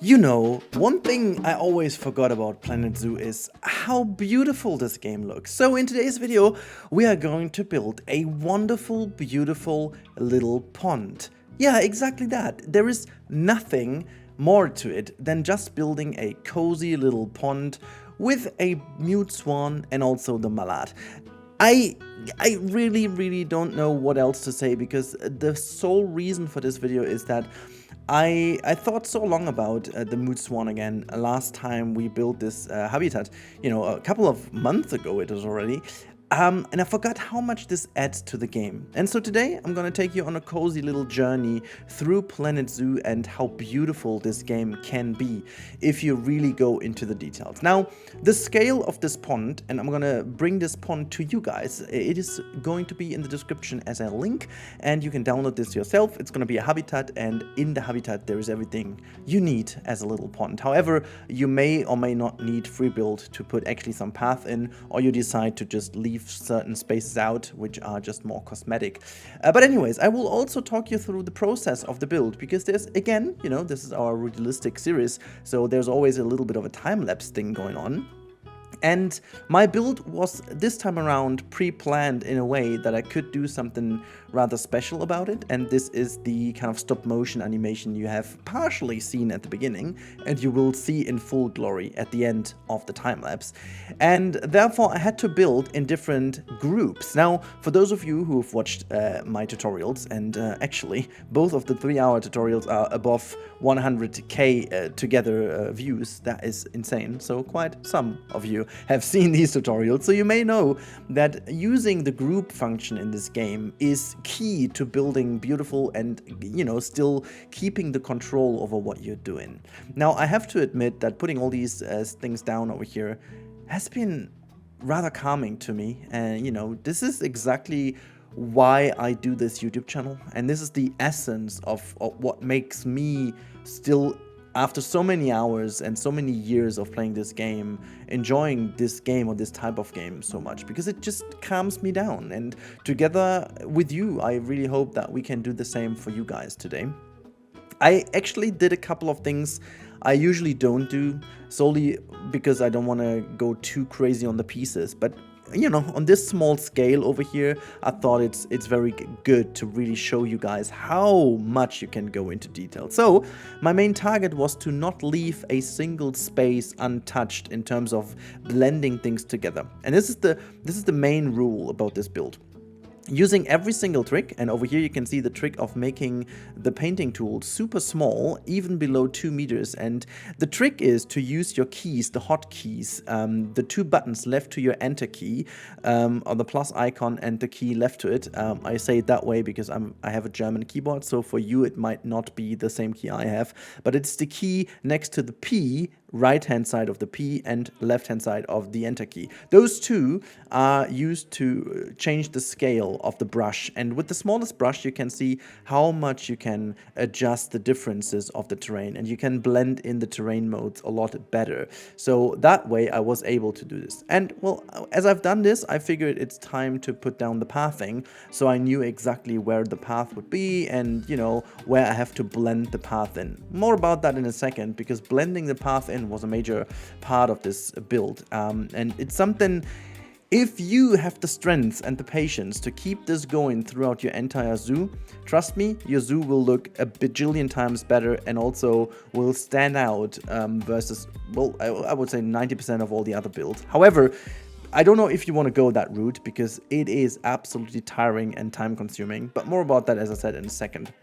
You know, one thing I always forgot about Planet Zoo is how beautiful this game looks. So in today's video, we are going to build a wonderful, beautiful little pond. Yeah, exactly that. There is nothing more to it than just building a cozy little pond with a mute swan and also the mallard. I really don't know what else to say, because the sole reason for this video is that I thought so long about the mood swan again. Last time we built this habitat, you know, a couple of months ago it was already. And I forgot how much this adds to the game. And so today I'm gonna take you on a cozy little journey through Planet Zoo and how beautiful this game can be if you really go into the details. Now, the scale of this pond, and I'm gonna bring this pond to you guys, it is going to be in the description as a link, and you can download this yourself. It's gonna be a habitat, and in the habitat there is everything you need as a little pond. However, you may or may not need free build to put actually some path in, or you decide to just leave certain spaces out, which are just more cosmetic. But anyways, I will also talk you through the process of the build, because there's, again, you know, this is our realistic series, so there's always a little bit of a time-lapse thing going on. And my build was this time around pre-planned in a way that I could do something rather special about it, and this is the kind of stop motion animation you have partially seen at the beginning and you will see in full glory at the end of the time lapse. And therefore I had to build in different groups. Now, for those of you who have watched my tutorials, and actually both of the 3-hour tutorials are above 100k together views, that is insane. So quite some of you have seen these tutorials, so you may know that using the group function in this game is key to building beautiful and, you know, still keeping the control over what you're doing. Now, I have to admit that putting all these things down over here has been rather calming to me, and you know, this is exactly why I do this YouTube channel, and this is the essence of what makes me still, after so many hours and so many years of playing this game, enjoying this game or this type of game so much, because it just calms me down. And together with you, I really hope that we can do the same for you guys today. I actually did a couple of things I usually don't do, solely because I don't want to go too crazy on the pieces, but you know, on this small scale over here, I thought it's very good to really show you guys how much you can go into detail. So my main target was to not leave a single space untouched in terms of blending things together. And this is the main rule about this build. Using every single trick, and over here you can see the trick of making the painting tool super small, even below 2 meters. And the trick is to use your keys, the hotkeys, the 2 buttons left to your enter key, or the plus icon and the key left to it. I say it that way because I have a German keyboard, so for you it might not be the same key I have, but it's the key next to the P, right hand side of the P and left hand side of the enter key. Those two are used to change the scale of the brush, and with the smallest brush you can see how much you can adjust the differences of the terrain, and you can blend in the terrain modes a lot better. So that way I was able to do this. And well, as I've done this, I figured it's time to put down the pathing, so I knew exactly where the path would be and, you know, where I have to blend the path in. More about that in a second, because blending the path in was a major part of this build, and it's something, if you have the strength and the patience to keep this going throughout your entire zoo, trust me, your zoo will look a bajillion times better and also will stand out versus, well, I would say 90% of all the other builds. However, I don't know if you want to go that route, because it is absolutely tiring and time consuming, but more about that, as I said, in a second.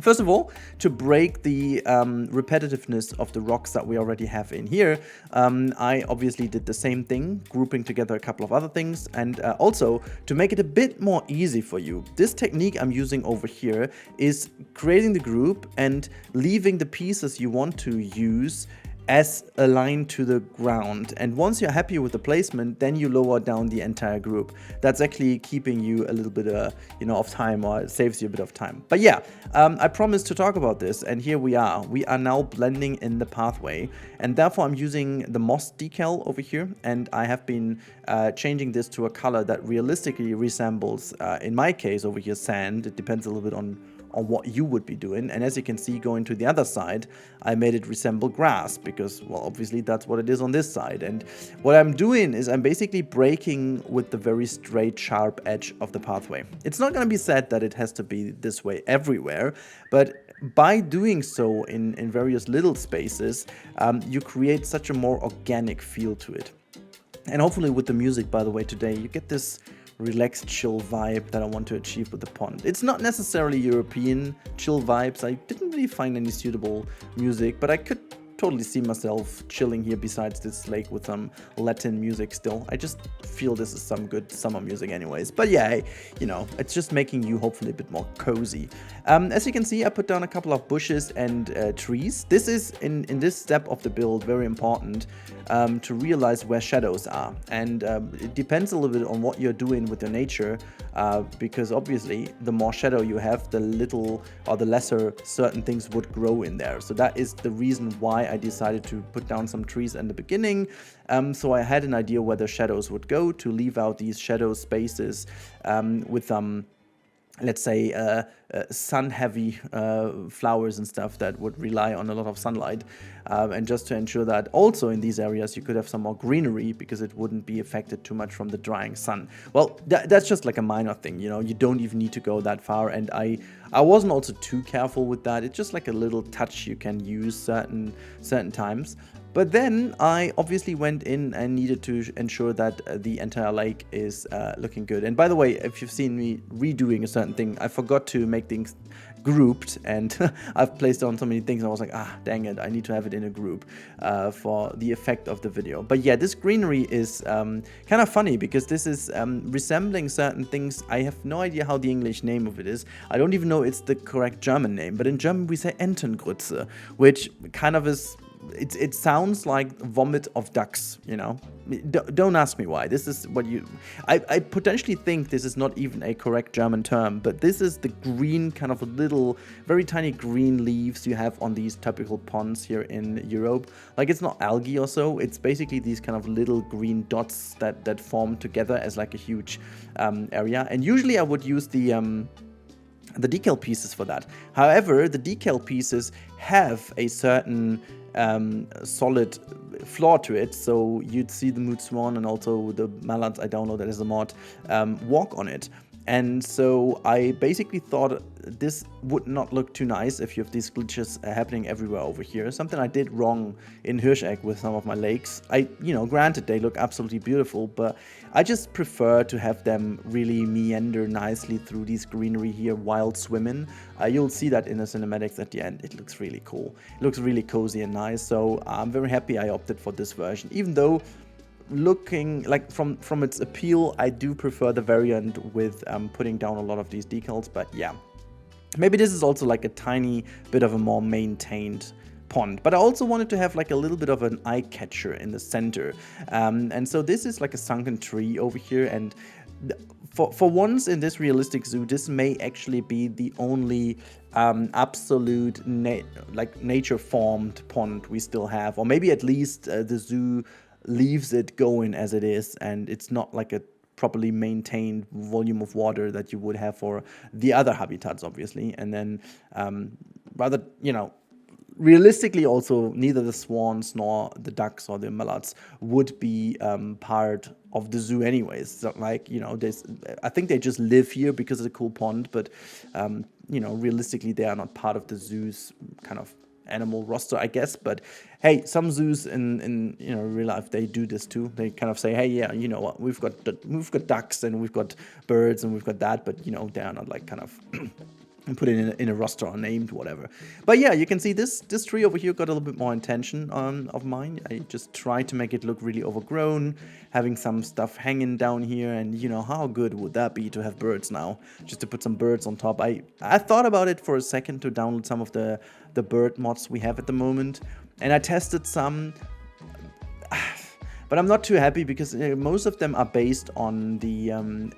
First of all, to break the repetitiveness of the rocks that we already have in here, I obviously did the same thing, grouping together a couple of other things, and also to make it a bit more easy for you, this technique I'm using over here is creating the group and leaving the pieces you want to use as aligned to the ground, and once you're happy with the placement, then you lower down the entire group. That's actually keeping you a little bit you know, of time, or it saves you a bit of time. But yeah, I promised to talk about this, and here we are now blending in the pathway, and therefore I'm using the moss decal over here, and I have been changing this to a color that realistically resembles, in my case over here, sand. It depends a little bit on on what you would be doing. And as you can see, going to the other side, I made it resemble grass because, well, obviously that's what it is on this side. And what I'm doing is I'm basically breaking with the very straight, sharp edge of the pathway. It's not going to be said that it has to be this way everywhere, but by doing so in various little spaces, you create such a more organic feel to it. And hopefully with the music, by the way, today, you get this relaxed, chill vibe that I want to achieve with the pond. It's not necessarily European chill vibes. I didn't really find any suitable music, but I could totally see myself chilling here besides this lake with some Latin music still. I just feel this is some good summer music anyways. But yeah, you know, it's just making you hopefully a bit more cozy. As you can see, I put down a couple of bushes and trees. This is, in this step of the build, very important to realize where shadows are. And it depends a little bit on what you're doing with your nature, because obviously the more shadow you have, the little or the lesser certain things would grow in there. So that is the reason why I decided to put down some trees in the beginning. So I had an idea where the shadows would go to leave out these shadow spaces with let's say sun-heavy flowers and stuff that would rely on a lot of sunlight, and just to ensure that also in these areas you could have some more greenery because it wouldn't be affected too much from the drying sun. Well, that's just like a minor thing, you know, you don't even need to go that far, and I wasn't also too careful with that. It's just like a little touch you can use certain times. But then I obviously went in and needed to ensure that the entire lake is looking good. And by the way, if you've seen me redoing a certain thing, I forgot to make things grouped, and I've placed on so many things and I was like, dang it, I need to have it in a group for the effect of the video. But yeah, this greenery is kind of funny because this is resembling certain things. I have no idea how the English name of it is. I don't even know it's the correct German name, but in German we say Entengrütze, which kind of is... It sounds like vomit of ducks, you know. Don't ask me why. This is what you... I potentially think this is not even a correct German term, but this is the green kind of little, very tiny green leaves you have on these typical ponds here in Europe. Like, it's not algae or so. It's basically these kind of little green dots that form together as like a huge area. And usually I would use the decal pieces for that. However, the decal pieces have a certain solid floor to it, so you'd see the Mood Swan and also the Mallards I downloaded as a mod walk on it. And so I basically thought this would not look too nice if you have these glitches happening everywhere over here. Something I did wrong in Hirschegg with some of my lakes. You know, granted, they look absolutely beautiful, but I just prefer to have them really meander nicely through these greenery here while swimming. You'll see that in the cinematics at the end. It looks really cool. It looks really cozy and nice. So I'm very happy I opted for this version, even though looking like from its appeal, I do prefer the variant with putting down a lot of these decals. But yeah, maybe this is also like a tiny bit of a more maintained pond, but I also wanted to have like a little bit of an eye catcher in the center, and so this is like a sunken tree over here, and for once in this realistic zoo, this may actually be the only absolute nature formed pond we still have, or maybe at least the zoo leaves it going as it is, and it's not like a properly maintained volume of water that you would have for the other habitats, obviously. And then rather, you know, realistically also neither the swans nor the ducks or the mallards would be part of the zoo anyways. So, like, you know, I think they just live here because it's a cool pond, but you know, realistically they are not part of the zoo's kind of animal roster, I guess. But hey, some zoos in you know real life, they do this too. They kind of say, hey, yeah, you know what, we've got ducks and we've got birds and we've got that, but you know, they are not like kind of and put it in a roster or named whatever. But yeah, you can see this tree over here got a little bit more attention of mine. I just tried to make it look really overgrown, having some stuff hanging down here, and you know, how good would that be to have birds now, just to put some birds on top. I thought about it for a second to download some of the bird mods we have at the moment, and I tested some, but I'm not too happy because most of them are based on the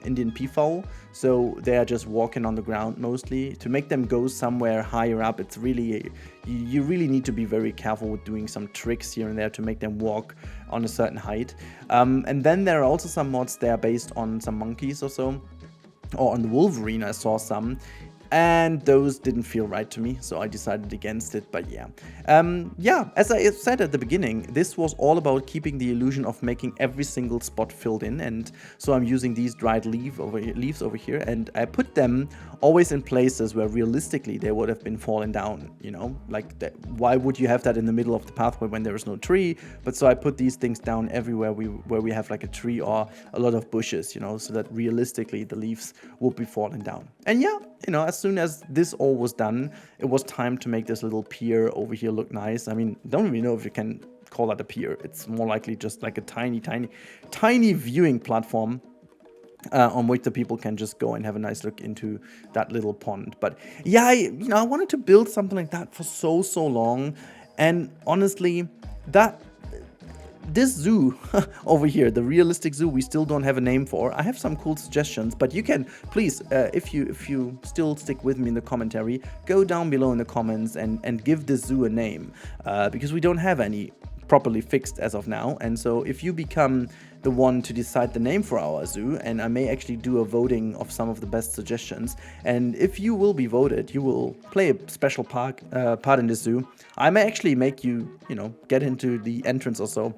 Indian peafowl, so they are just walking on the ground mostly. To make them go somewhere higher up, it's really, you really need to be very careful with doing some tricks here and there to make them walk on a certain height. And then there are also some mods that are based on some monkeys or so, or on the Wolverine I saw some. and those didn't feel right to me, so I decided against it. But yeah, as I said at the beginning, this was all about keeping the illusion of making every single spot filled in, and so I'm using these dried leaves over here, and I put them always in places where realistically they would have been fallen down, you know, like that. Why would you have that in the middle of the pathway when there is no tree? But so I put these things down everywhere where we have like a tree or a lot of bushes, you know, so that realistically the leaves would be falling down. And yeah, you know, as soon as this all was done, it was time to make this little pier over here look nice. I mean, don't really know if you can call that a pier. It's more likely just like a tiny viewing platform on which the people can just go and have a nice look into that little pond. But yeah, I wanted to build something like that for so long, and honestly, this zoo over here, the realistic zoo, we still don't have a name for. I have some cool suggestions, but you can please, if you still stick with me in the commentary, go down below in the comments and give this zoo a name, because we don't have any properly fixed as of now. And so if you become the one to decide the name for our zoo, and I may actually do a voting of some of the best suggestions, and if you will be voted, you will play a special part in the zoo. I may actually make you, get into the entrance or so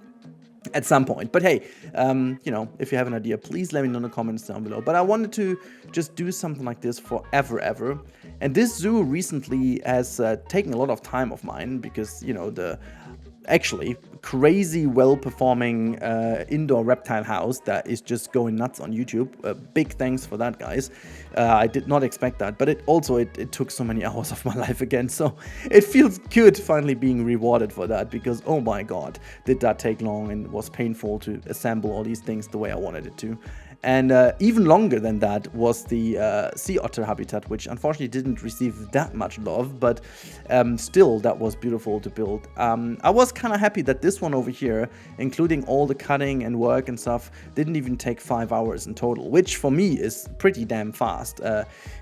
at some point. But hey, if you have an idea, please let me know in the comments down below. But I wanted to just do something like this forever, ever. And this zoo recently has taken a lot of time of mine, because, the actually crazy well-performing indoor reptile house that is just going nuts on YouTube. Big thanks for that, guys. I did not expect that, but it took so many hours of my life again, so it feels good finally being rewarded for that, because oh my god, did that take long and was painful to assemble all these things the way I wanted it to. And even longer than that was the sea otter habitat, which unfortunately didn't receive that much love, but still, that was beautiful to build. I was kind of happy that this one over here, including all the cutting and work and stuff, didn't even take 5 hours in total, which for me is pretty damn fast,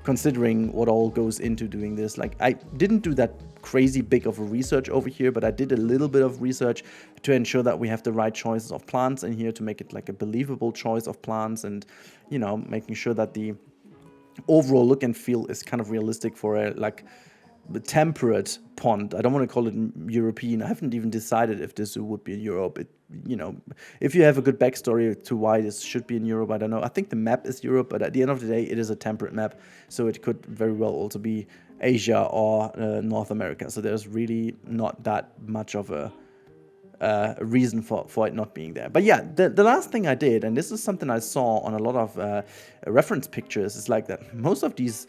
considering what all goes into doing this. Like, I didn't do that crazy big of a research over here, but I did a little bit of research to ensure that we have the right choices of plants in here to make it like a believable choice of plants, and making sure that the overall look and feel is kind of realistic for a temperate pond. I don't want to call it European. I haven't even decided if this zoo would be in Europe. If you have a good backstory to why this should be in Europe, I don't know. I think the map is Europe, but at the end of the day, it is a temperate map, so it could very well also be Asia or North America. So there's really not that much of a reason for it not being there. But yeah, the last thing I did, and this is something I saw on a lot of reference pictures, is like that most of these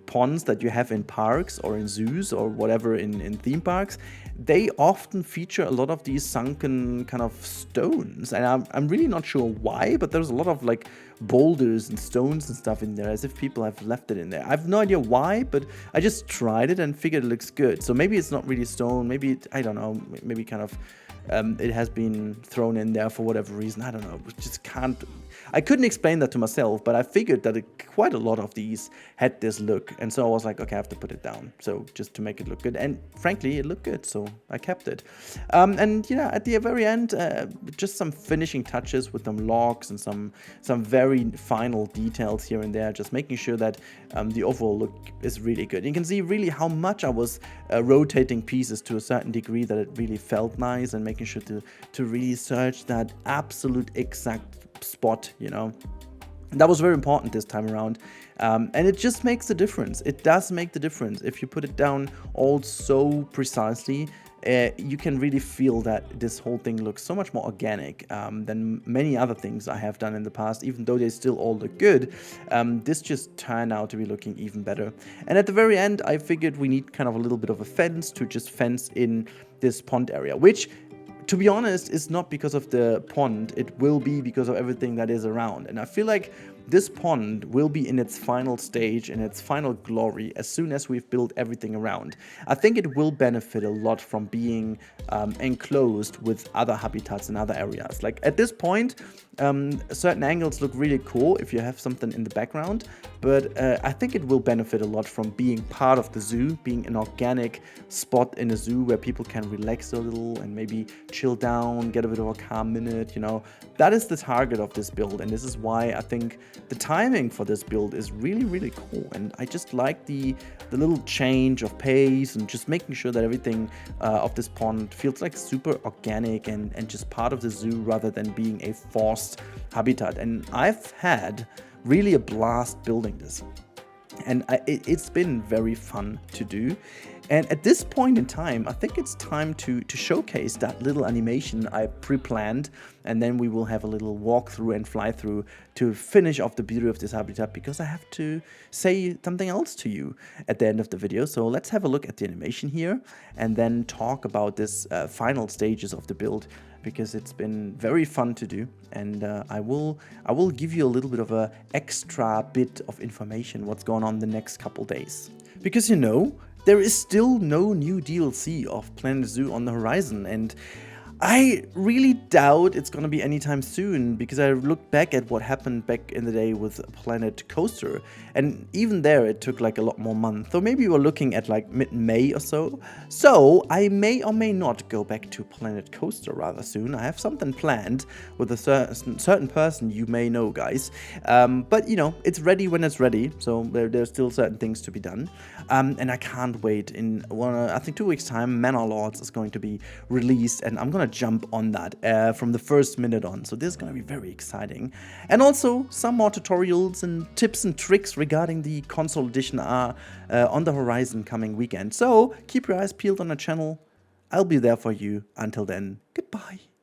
ponds that you have in parks or in zoos or whatever in theme parks, they often feature a lot of these sunken kind of stones, and I'm really not sure why, but there's a lot of boulders and stones and stuff in there, as if people have left it in there. I have no idea why, but I just tried it and figured it looks good. So maybe it's not really stone, maybe I don't know, maybe kind of it has been thrown in there for whatever reason. I don't know. I couldn't explain that to myself, but I figured that quite a lot of these had this look. And so I was like, okay, I have to put it down. So just to make it look good. And frankly, it looked good, so I kept it. And at the very end, just some finishing touches with some logs and some very final details here and there, just making sure that the overall look is really good. You can see really how much I was rotating pieces to a certain degree that it really felt nice, and making sure to really search that absolute exact spot, That was very important this time around, and it just makes a difference. It does make the difference if you put it down all so precisely. You can really feel that this whole thing looks so much more organic than many other things I have done in the past. Even though they still all look good, this just turned out to be looking even better. And at the very end, I figured we need kind of a little bit of a fence to just fence in this pond area, which, to be honest, is not because of the pond. It will be because of everything that is around. And I feel like this pond will be in its final stage, in its final glory, as soon as we've built everything around. I think it will benefit a lot from being enclosed with other habitats in other areas. Like at this point, certain angles look really cool if you have something in the background, but I think it will benefit a lot from being part of the zoo, being an organic spot in a zoo where people can relax a little and maybe chill down, get a bit of a calm minute, That is the target of this build, and this is why I think the timing for this build is really, really cool. And I just like the little change of pace and just making sure that everything of this pond feels like super organic and just part of the zoo rather than being a forced habitat. And I've had really a blast building this. And it's been very fun to do. And at this point in time, I think it's time to showcase that little animation I pre-planned, and then we will have a little walkthrough and fly through to finish off the beauty of this habitat, because I have to say something else to you at the end of the video. So let's have a look at the animation here and then talk about this final stages of the build, because it's been very fun to do, and I will give you a little bit of a extra bit of information what's going on the next couple days. Because you know, there is still no new DLC of Planet Zoo on the horizon, and I really doubt it's gonna be anytime soon, because I looked back at what happened back in the day with Planet Coaster, and even there it took like a lot more months. So maybe we're looking at like mid-May or so. So I may or may not go back to Planet Coaster rather soon. I have something planned with a certain person you may know, guys. But you know, it's ready when it's ready. So there's still certain things to be done. And I can't wait. In I think 2 weeks time, Manor Lords is going to be released, and I'm gonna jump on that from the first minute on. So this is gonna be very exciting. And also some more tutorials and tips and tricks regarding the console edition are on the horizon coming weekend. So keep your eyes peeled on the channel. I'll be there for you. Until then, goodbye.